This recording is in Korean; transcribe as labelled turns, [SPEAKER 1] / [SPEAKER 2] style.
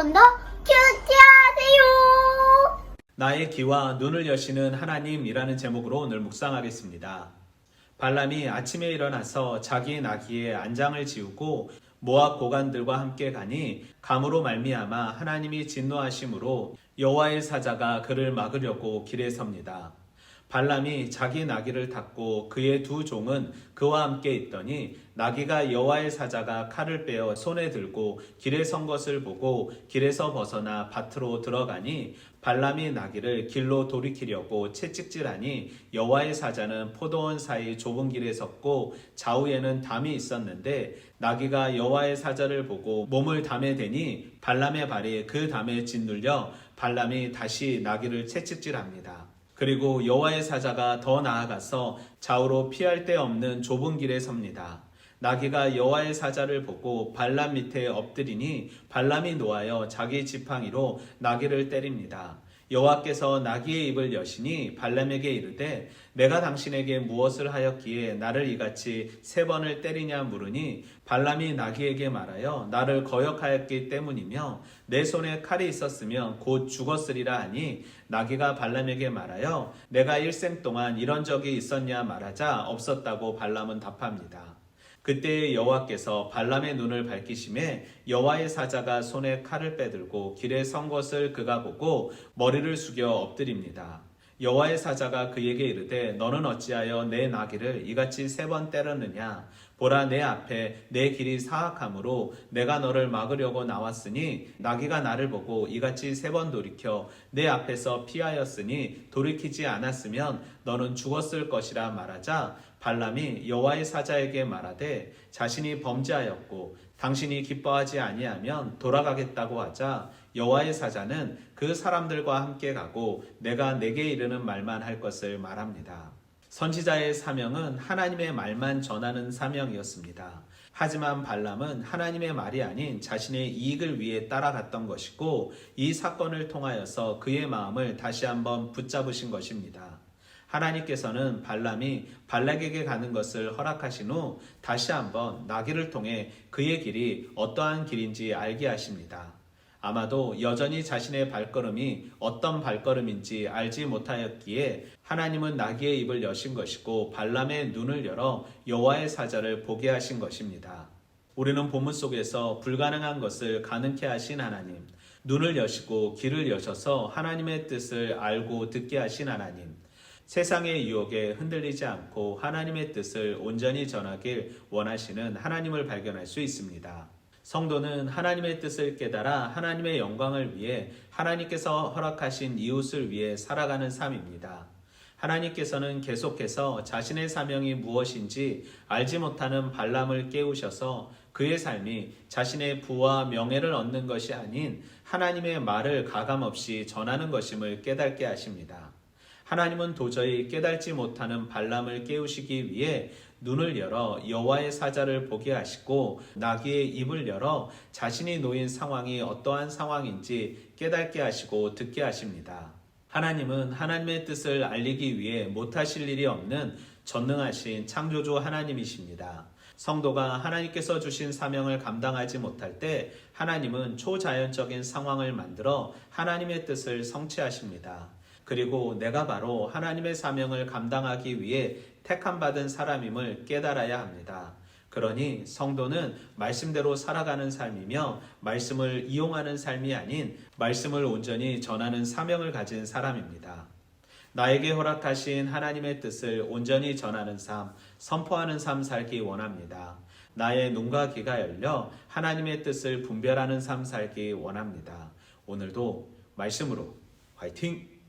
[SPEAKER 1] 번 더 큐티하세요.
[SPEAKER 2] 나의 귀와 눈을 여시는 하나님이라는 제목으로 오늘 묵상하겠습니다. 발람이 아침에 일어나서 자기 나귀의 안장을 지우고 모압 고관들과 함께 가니 감으로 말미암아 하나님이 진노하심으로 여호와의 사자가 그를 막으려고 길에 섭니다. 발람이 자기 나귀를 탔고 그의 두 종은 그와 함께 있더니 나귀가 여호와의 사자가 칼을 빼어 손에 들고 길에 선 것을 보고 길에서 벗어나 밭으로 들어가니 발람이 나귀를 길로 돌이키려고 채찍질하니 여호와의 사자는 포도원 사이 좁은 길에 섰고 좌우에는 담이 있었는데 나귀가 여호와의 사자를 보고 몸을 담에 대니 발람의 발이 그 담에 짓눌려 발람이 다시 나귀를 채찍질합니다. 그리고 여호와의 사자가 더 나아가서 좌우로 피할 데 없는 좁은 길에 섭니다. 나귀가 여호와의 사자를 보고 발람 밑에 엎드리니 발람이 노하여 자기 지팡이로 나귀를 때립니다. 여호와께서 나귀의 입을 여시니 발람에게 이르되 내가 당신에게 무엇을 하였기에 나를 이같이 3번을 때리냐 물으니 발람이 나귀에게 말하여 나를 거역하였기 때문이며 내 손에 칼이 있었으면 곧 죽었으리라 하니 나귀가 발람에게 말하여 내가 일생 동안 이런 적이 있었냐 말하자 없었다고 발람은 답합니다. 그때 여호와께서 발람의 눈을 밝히심에 여호와의 사자가 손에 칼을 빼들고 길에 선 것을 그가 보고 머리를 숙여 엎드립니다. 여호와의 사자가 그에게 이르되 너는 어찌하여 내 나귀를 이같이 3번 때렸느냐? 보라 내 앞에 내 길이 사악하므로 내가 너를 막으려고 나왔으니 나귀가 나를 보고 이같이 3번 돌이켜 내 앞에서 피하였으니 돌이키지 않았으면 너는 죽었을 것이라 말하자 발람이 여호와의 사자에게 말하되 자신이 범죄하였고 당신이 기뻐하지 아니하면 돌아가겠다고 하자 여호와의 사자는 그 사람들과 함께 가고 내가 내게 이르는 말만 할 것을 말합니다. 선지자의 사명은 하나님의 말만 전하는 사명이었습니다. 하지만 발람은 하나님의 말이 아닌 자신의 이익을 위해 따라갔던 것이고 이 사건을 통하여서 그의 마음을 다시 한번 붙잡으신 것입니다. 하나님께서는 발람이 발락에게 가는 것을 허락하신 후 다시 한번 나귀를 통해 그의 길이 어떠한 길인지 알게 하십니다. 아마도 여전히 자신의 발걸음이 어떤 발걸음인지 알지 못하였기에 하나님은 나귀의 입을 여신 것이고 발람의 눈을 열어 여호와의 사자를 보게 하신 것입니다. 우리는 본문 속에서 불가능한 것을 가능케 하신 하나님, 눈을 여시고 길을 여셔서 하나님의 뜻을 알고 듣게 하신 하나님, 세상의 유혹에 흔들리지 않고 하나님의 뜻을 온전히 전하길 원하시는 하나님을 발견할 수 있습니다. 성도는 하나님의 뜻을 깨달아 하나님의 영광을 위해 하나님께서 허락하신 이웃을 위해 살아가는 삶입니다. 하나님께서는 계속해서 자신의 사명이 무엇인지 알지 못하는 발람을 깨우셔서 그의 삶이 자신의 부와 명예를 얻는 것이 아닌 하나님의 말을 가감없이 전하는 것임을 깨닫게 하십니다. 하나님은 도저히 깨닫지 못하는 발람을 깨우시기 위해 눈을 열어 여호와의 사자를 보게 하시고 나귀의 입을 열어 자신이 놓인 상황이 어떠한 상황인지 깨닫게 하시고 듣게 하십니다. 하나님은 하나님의 뜻을 알리기 위해 못하실 일이 없는 전능하신 창조주 하나님이십니다. 성도가 하나님께서 주신 사명을 감당하지 못할 때 하나님은 초자연적인 상황을 만들어 하나님의 뜻을 성취하십니다. 그리고 내가 바로 하나님의 사명을 감당하기 위해 택함받은 사람임을 깨달아야 합니다. 그러니 성도는 말씀대로 살아가는 삶이며 말씀을 이용하는 삶이 아닌 말씀을 온전히 전하는 사명을 가진 사람입니다. 나에게 허락하신 하나님의 뜻을 온전히 전하는 삶, 선포하는 삶 살기 원합니다. 나의 눈과 귀가 열려 하나님의 뜻을 분별하는 삶 살기 원합니다. 오늘도 말씀으로 화이팅!